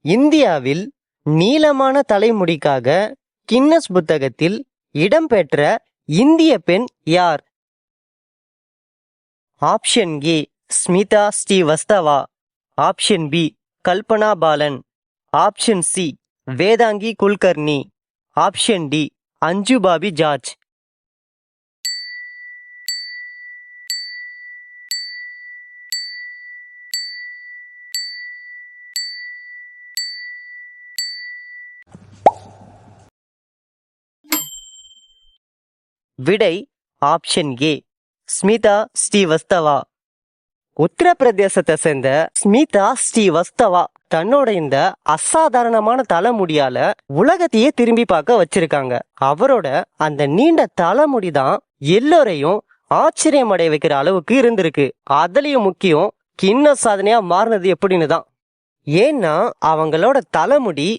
இந்தியாவில் நீளமான தலைமுடிக்காக கின்னஸ் புத்தகத்தில் இடம்பெற்ற இந்திய பெண் யார்? Option A Smita Srivastava, option B Kalpana Balan, option C Vedangi Kulkarni, option D Anju Bobby George. விடை ஆப்ஷன் ஏ ஸ்மிதா ஸ்ரீவஸ்தவா. உத்தரப்பிரதேசத்தை சேர்ந்த ஸ்மிதா ஸ்ரீவஸ்தவா தன்னோட இந்த அசாதாரணமான தலைமுடியால உலகத்தையே திரும்பி பார்க்க வச்சிருக்காங்க. அவரோட அந்த நீண்ட தலைமுடிதான் எல்லோரையும் ஆச்சரியம் அடைய வைக்கிற அளவுக்கு இருந்திருக்கு. அதுலயும் முக்கியம் கின்னஸ் சாதனையா மாறினது எப்படின்னு தான். ஏன்னா அவங்களோட தலைமுடி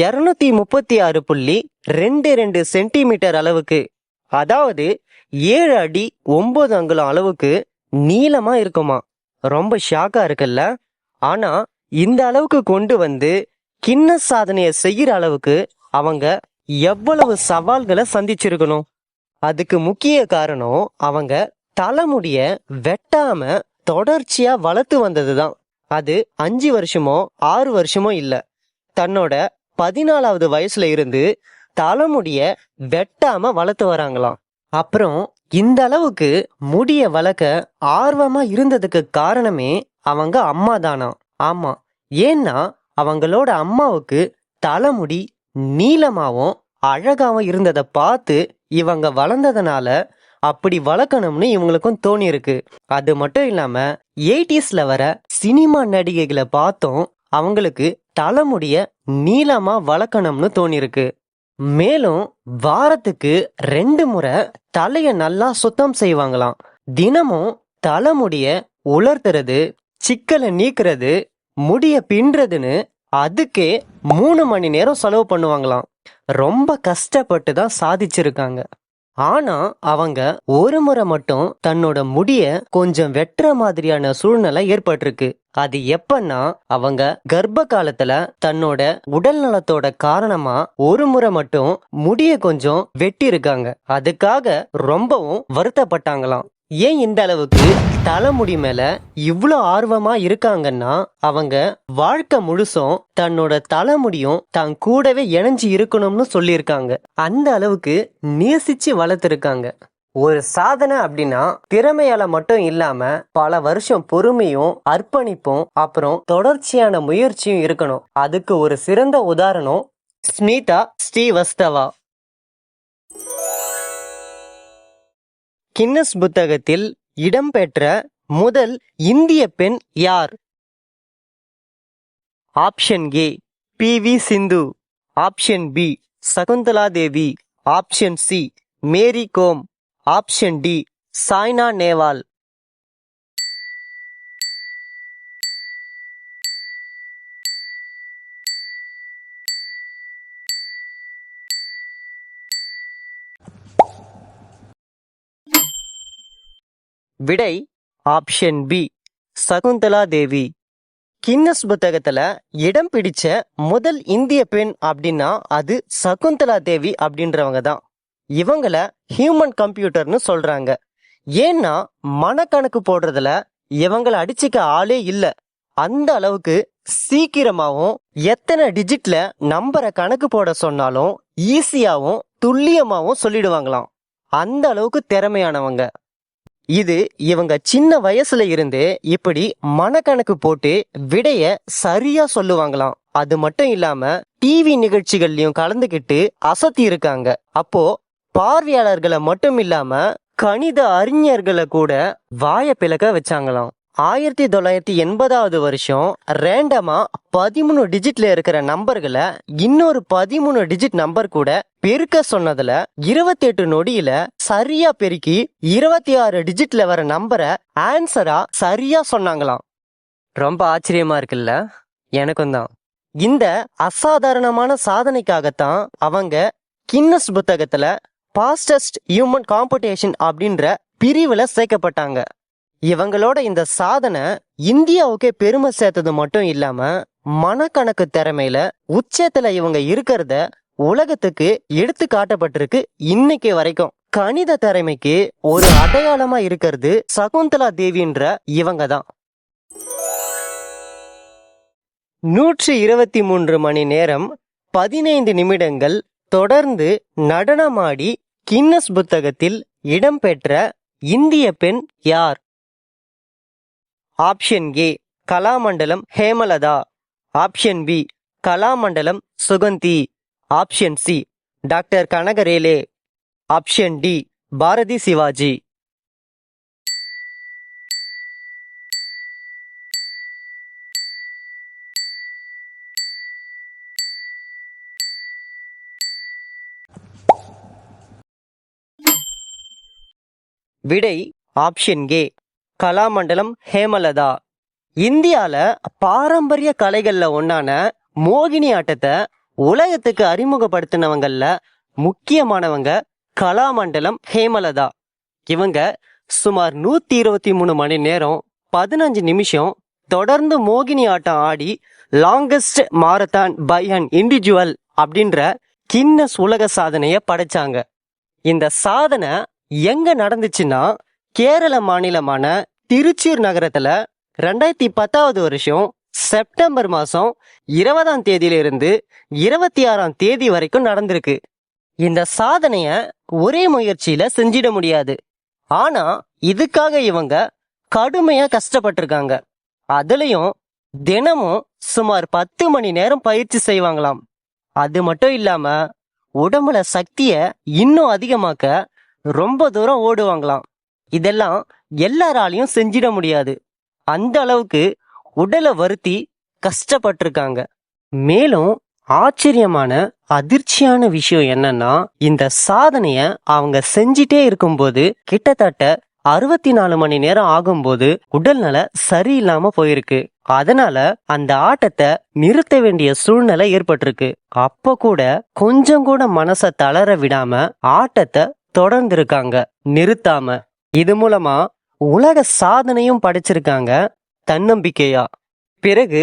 236.22 சென்டிமீட்டர் அளவுக்கு, அதாவது 7 அடி 9 அங்குலம் அளவுக்கு நீளமா இருக்குமா. ரொம்ப ஷாக்கா இருக்குல்ல? ஆனா இந்த அளவுக்கு கொண்டு வந்து கின்னஸ் சாதனையை செய்யற அளவுக்கு அவங்க எவ்வளவு சவால்களை சந்திச்சிருக்கணும். அதுக்கு முக்கிய காரணம் அவங்க தலைமுடிய வெட்டாம தொடர்ச்சியா வளர்த்து வந்ததுதான். அது 5 வருஷமோ 6 வருஷமோ இல்ல, தன்னோட 14வது வயசுல இருந்து தலைமுடிய வெட்டாம வளர்த்து வராங்களாம். அப்புறம் இந்த அளவுக்கு முடிய வளர்க்க ஆர்வமா இருந்ததுக்கு காரணமே அவங்க அம்மா தானா. ஆமா, ஏன்னா அவங்களோட அம்மாவுக்கு தலைமுடி நீளமாவும் அழகாவும் இருந்ததை பார்த்து இவங்க வளர்ந்ததுனால அப்படி வளர்க்கணும்னு இவங்களுக்கும் தோணி இருக்கு. அது மட்டும் இல்லாம 80ஸ்ல வர சினிமா நடிகைகளை பார்த்தும் அவங்களுக்கு தலைமுடிய நீளமா வளர்க்கணும்னு தோணிருக்கு. மேலும் வாரத்துக்கு 2 முறை தலைய நல்லா சுத்தம் செய்வாங்களாம். தினமும் தலைமுடிய உலர்த்துறது, சிக்கலை நீக்கிறது, முடிய பின்றதுன்னு அதுக்கே 3 மணி நேரம் செலவு பண்ணுவாங்களாம். ரொம்ப கஷ்டப்பட்டு தான் சாதிச்சிருக்காங்க. ஆனா அவங்க ஒரு முறை மட்டும் தன்னோட முடிய கொஞ்சம் வெட்டுற மாதிரியான சூழ்நிலை ஏற்பட்டிருக்கு. அது எப்பன்னா அவங்க கர்ப்ப காலத்துல தன்னோட உடல் நலத்தோட காரணமா ஒரு முறை மட்டும் முடிய கொஞ்சம் வெட்டி இருக்காங்க. அதுக்காக ரொம்பவும் வருத்தப்பட்டாங்களாம். ஏன் இந்த அளவுக்கு தலைமுடி மேல இவ்வளோ ஆர்வமா இருக்காங்கன்னா அவங்க வாழ்க்கை முழுசும் தன்னோட தலைமுடியும் தான் கூடவே இணைஞ்சு இருக்கணும்னு சொல்லியிருக்காங்க. அந்த அளவுக்கு நேசிச்சு வளர்த்துருக்காங்க. ஒரு சாதனை அப்படின்னா திறமையால மட்டும் இல்லாம பல வருஷம் பொறுமையும் அர்ப்பணிப்பும் அப்புறம் தொடர்ச்சியான முயற்சியும் இருக்கணும். அதுக்கு ஒரு சிறந்த உதாரணம் ஸ்மிதா ஸ்ரீவஸ்தவா. கின்னஸ் புத்தகத்தில் இடம்பெற்ற முதல் இந்திய பெண் யார்? Option A PV. Sindhu, option B Shakuntala Devi, option C Mary Kom, option D Saina Nehwal. விடை option B Shakuntala Devi. Guinness புத்தகத்துல இடம் பிடிச்ச முதல் இந்திய பெண் அப்படின்னா அது சகுந்தலா தேவி அப்படின்றவங்க தான். இவங்கள ஹியூமன் கம்ப்யூட்டர்னு சொல்றாங்க. ஏன்னா மனக்கணக்கு போடுறதுல இவங்களை அடிச்சுக்க ஆளே இல்ல. அந்த அளவுக்கு சீக்கிரமாவும் எத்தனை டிஜிட்ல நம்பரை கணக்கு போட சொன்னாலும் ஈஸியாவும் துல்லியமாவும் சொல்லிடுவாங்களாம். அந்த அளவுக்கு திறமையானவங்க. இது இவங்க சின்ன வயசுல இருந்தே இப்படி மனக்கணக்கு போட்டு விடைய சரியா சொல்லுவாங்களாம். அது மட்டும் இல்லாம டிவி நிகழ்ச்சிகள்லயும் கலந்துகிட்டு அசத்தி இருக்காங்க. அப்போ பார்வையாளர்களை மட்டும் இல்லாம கணித அறிஞர்களை கூட வாய பிளக்க வச்சாங்களாம். 1980வது வருஷம் ரேண்டமா 13 டிஜிட்ல இருக்கிற நம்பர்களை இன்னொரு 13 டிஜிட் நம்பர் கூட பெருக்க சொன்னதுல 28 நொடியில சரியா பெருக்கி 26 டிஜிட்ல வர நம்பரை ஆன்சரா சரியா சொன்னாங்களாம். ரொம்ப ஆச்சரியமா இருக்குல்ல? எனக்கும் தான். இந்த அசாதாரணமான சாதனைக்காகத்தான் அவங்க கின்னஸ் புத்தகத்துல ஃபாஸ்டஸ்ட் ஹியூமன் காம்படிஷன் அப்படின்ற பிரிவுல சேர்க்கப்பட்டாங்க. இவங்களோட இந்த சாதனை இந்தியாவுக்கே பெருமை சேர்த்தது மட்டும் இல்லாம மனக்கணக்கு திறமையில உச்சத்துல இவங்க இருக்கிறத உலகத்துக்கு எடுத்து காட்டப்பட்டிருக்கு இன்னைக்கு வரைக்கும். கணித திறமைக்கு ஒரு அடையாளமா இருக்கிறது சகுந்தலா தேவின்ற இவங்க தான். 123 மணி நேரம் 15 நிமிடங்கள் தொடர்ந்து நடனமாடி கின்னஸ் புத்தகத்தில் இடம்பெற்ற இந்திய பெண் யார்? Option A Kalamandalam Hemalatha, option B Kalamandalam Sugandhi, option C doctor Kanak Rele, option D Bharathi Shivaji. விடை ஆப்ஷன் ஏ கலாமண்டலம் ஹேமலதா. இந்தியால பாரம்பரிய கலைகள்ல ஒன்னான மோகினி ஆட்டத்தை உலகத்துக்கு அறிமுகப்படுத்தினவங்கள்ல முக்கியமானவங்க கலாமண்டலம் ஹேமலதா. இவங்க சுமார் 123 மணி நேரம் 15 நிமிஷம் தொடர்ந்து மோகினி ஆட்டம் ஆடி longest marathon by an individual அப்படின்ற கின்னஸ் உலக சாதனைய படைச்சாங்க. இந்த சாதனை எங்க நடந்துச்சுன்னா கேரள மாநிலமான திருச்சூர் நகரத்துல 2010 வருஷம் செப்டம்பர் மாசம் 20ஆம் தேதியிலிருந்து 26ஆம் தேதி வரைக்கும் நடந்திருக்கு. இந்த சாதனைய ஒரே முயற்சியில செஞ்சிட முடியாது. ஆனா இதுக்காக இவங்க கடுமையா கஷ்டப்பட்டிருக்காங்க. அதுலயும் தினமும் சுமார் 10 மணி நேரம் பயிற்சி செய்வாங்களாம். அது மட்டும் இல்லாம உடம்புல சக்திய இன்னும் அதிகமாக்க ரொம்ப தூரம் ஓடுவாங்களாம். இதெல்லாம் எல்லாராலையும் செஞ்சிட முடியாது. அந்த அளவுக்கு உடலை வருத்தி கஷ்டப்பட்டிருக்காங்க. மேலும் ஆச்சரியமான அதிர்ச்சியான விஷயம் என்னன்னா, இந்த சாதனைய அவங்க செஞ்சிட்டே இருக்கும்போது கிட்டத்தட்ட 64 மணி நேரம் ஆகும்போது உடல்நல சரியில்லாம போயிருக்கு. அதனால அந்த ஆட்டத்தை நிறுத்த வேண்டிய சூழ்நிலை ஏற்பட்டிருக்கு. அப்ப கூட கொஞ்சம் கூட மனசை தளர விடாம ஆட்டத்தை தொடர்ந்திருக்காங்க நிறுத்தாம. இது மூலமா உலக சாதனையும் படைச்சிருக்காங்க தன்னம்பிக்கையா. பிறகு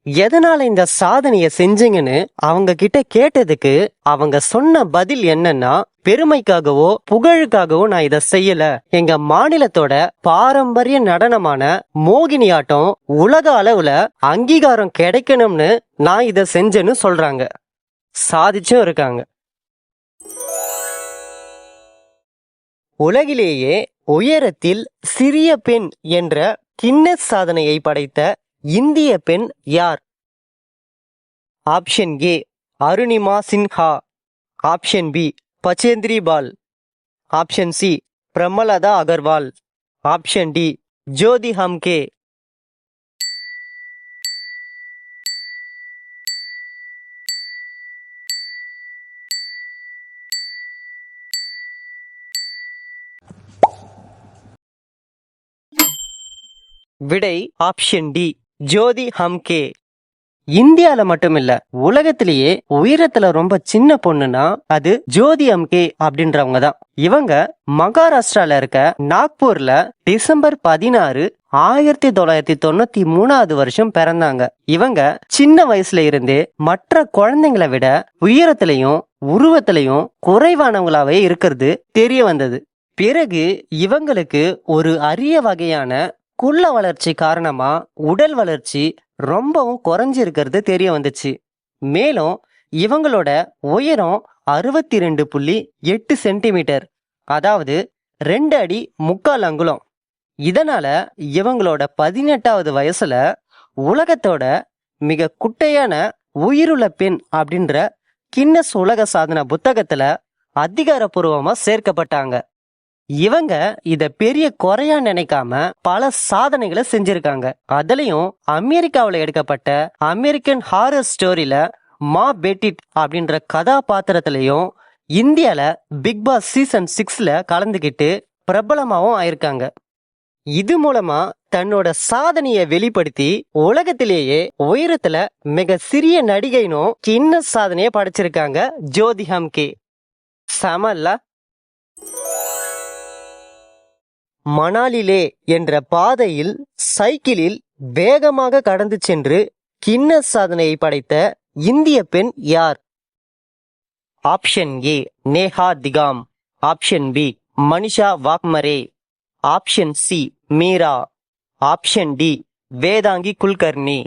எதனால இந்த சாதனைய செஞ்சீங்கன்னு அவங்க கிட்ட கேட்டதுக்கு அவங்க சொன்ன பதில் என்னன்னா, பெருமைக்காகவோ புகழுக்காகவோ நான் இதை செய்யல. எங்க மாநிலத்தோட பாரம்பரிய நடனமான மோகினி ஆட்டம் உலக அளவுல அங்கீகாரம் கிடைக்கணும்னு நான் இதை செஞ்சேன்னு சொல்றாங்க. சாதிச்சும் இருக்காங்க. உலகிலேயே உயரத்தில் சிறிய பெண் என்ற கின்னஸ் சாதனையை படைத்த இந்திய பெண் யார்? Option A Arunima Sinha, option B Bachendri Pal, option C Premlata Agarwal, option D Jyoti Hamke. விடை ஆப்ஷன் டி ஜோதி ஹம்கே. இந்தியால மட்டுமில்ல உலகத்திலேயே உயரத்துல ரொம்ப சின்ன பொண்ணுனா அது ஜோதி ஹம்கே அப்படின்றவங்க தான். இவங்க மகாராஷ்டிரால இருக்க நாக்பூர்ல டிசம்பர் 16, 1993 வருஷம் பிறந்தாங்க. இவங்க சின்ன வயசுல இருந்தே மற்ற குழந்தைங்களை விட உயரத்திலையும் உருவத்திலையும் குறைவானவங்களாவே இருக்கிறது தெரிய வந்தது. பிறகு இவங்களுக்கு ஒரு அரிய வகையான குள்ள வளர்ச்சி காரணமா உடல் வளர்ச்சி ரொம்பவும் குறைஞ்சிருக்கிறது தெரிய வந்துச்சு. மேலும் இவங்களோட உயரம் 62.8 சென்டிமீட்டர், அதாவது 2 அடி 3/4 அங்குலம். இதனால இவங்களோட 18வது வயசுல உலகத்தோட மிக குட்டையான உயிருள்ள பெண் அப்படின்ற கின்னஸ் உலக சாதனை புத்தகத்துல அதிகாரப்பூர்வமா சேர்க்கப்பட்டாங்க. இவங்க இத பெரிய குறையா நினைக்காம பல சாதனைகளை செஞ்சிருக்காங்க. அதுலயும் அமெரிக்காவில எடுக்கப்பட்ட அமெரிக்கன் ஹாரர் ஸ்டோரியில மா பெட்டிட் அப்படின்ற கதாபாத்திரத்திலையும் இந்தியால பிக் பாஸ் சீசன் 6ல கலந்துகிட்டு பிரபலமாவும் ஆயிருக்காங்க. இது மூலமா தன்னோட சாதனையை வெளிப்படுத்தி உலகத்திலேயே உயரத்துல மிக சிறிய நடிகைனும் கின்னஸ் சாதனையை படைச்சிருக்காங்க ஜோதி ஹம்கே. சமல்ல. மணாலிலே என்ற பாதையில் சைக்கிளில் வேகமாக கடந்து சென்று கின்னஸ் சாதனையை படைத்த இந்திய பெண் யார்? Option A Neha Tigam, option B Manisha Waghmare, option C Meera, option D Vedangi Kulkarni.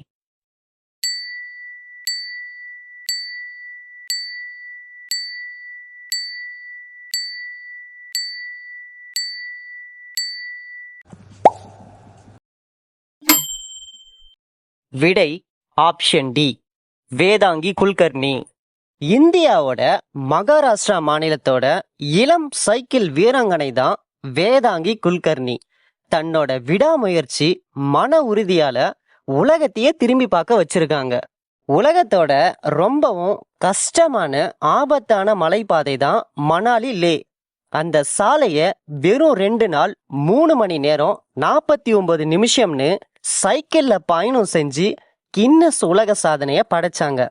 விடை ஆப்ஷன் டி வேதாங்கி குல்கர்னி. இந்தியாவோட மகாராஷ்டிரா மாநிலத்தோட இளம் சைக்கிள் வீராங்கனை தான் வேதாங்கி குல்கர்னி. தன்னோட விடாமுயற்சி மன உறுதியால உலகத்தையே திரும்பி பார்க்க வச்சிருக்காங்க. உலகத்தோட ரொம்பவும் கஷ்டமான ஆபத்தான மலைப்பாதை தான் மணாலி லே. அந்த சாலைய வெறும் 2 நாள் 3 மணி நேரம் 49 நிமிஷம்னு சைக்கிள்ல பயணம் செஞ்சு கின்னஸ் உலக சாதனைய படைச்சாங்க.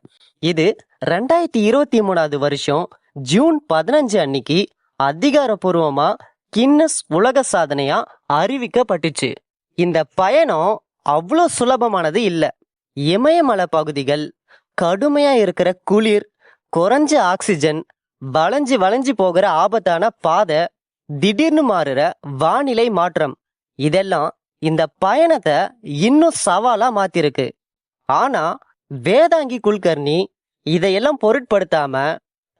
இது 2023 வருஷம் ஜூன் 15 அன்னைக்கு அதிகாரப்பூர்வமா கின்னஸ் உலக சாதனையா அறிவிக்கப்பட்டுச்சு. இந்த பயணம் அவ்வளோ சுலபமானது இல்ல. இமயமலை பகுதிகள், கடுமையா இருக்கிற குளிர், குறைஞ்ச ஆக்சிஜன், வளைஞ்சு வளைஞ்சு போகிற ஆபத்தான பாதை, திடீர்னு மாறுற வானிலை மாற்றம், இதெல்லாம் இந்த பயணத்தை இன்னும் சவாலா மாத்திருக்கு. ஆனா வேதாங்கி குல்கர்னி இதையெல்லாம் பொருட்படுத்தாம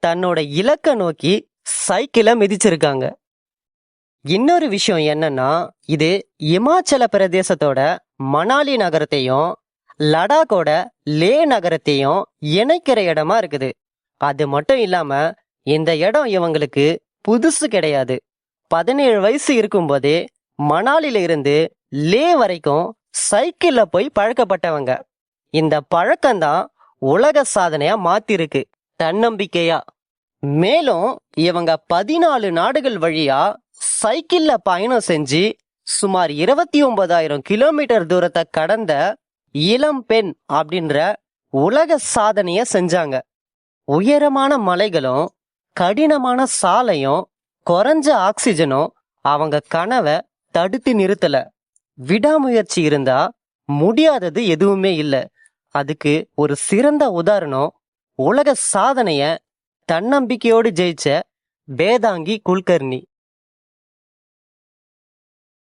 தன்னோட இலக்க நோக்கி சைக்கிளை மிதிச்சிருக்காங்க. இன்னொரு விஷயம் என்னன்னா, இது இமாச்சல பிரதேசத்தோட மணாலி நகரத்தையும் லடாக்கோட லே நகரத்தையும் இணைக்கிற இடமா இருக்குது. அது மட்டும் இல்லாம இந்த இடம் இவங்களுக்கு புதுசு கிடையாது. 17 வயசு இருக்கும்போதே மணாலில இருந்து லே வரைக்கும் சைக்கிள்ல போய் பழக்கப்பட்டவங்க. இந்த பழக்கம்தான் உலக சாதனையா மாத்திருக்கு தன்னம்பிக்கையா. மேலும் இவங்க 14 நாடுகள் வழியா சைக்கிள்ல பயணம் செஞ்சு சுமார் 29,000 கிலோமீட்டர் தூரத்தை கடந்த இளம் பெண் அப்படின்ற உலக சாதனைய செஞ்சாங்க. உயரமான மலைகளும் கடினமான சாலையும் குறைஞ்ச ஆக்சிஜனும் அவங்க கனவை தடுத்து நிறுத்தல. விடாமுயற்சி இருந்தா முடியாதது எதுவுமே இல்லை. அதுக்கு ஒரு சிறந்த உதாரணம் உலக சாதனைய தன்னம்பிக்கையோடு ஜெயிச்ச வேதாங்கி குல்கர்னி.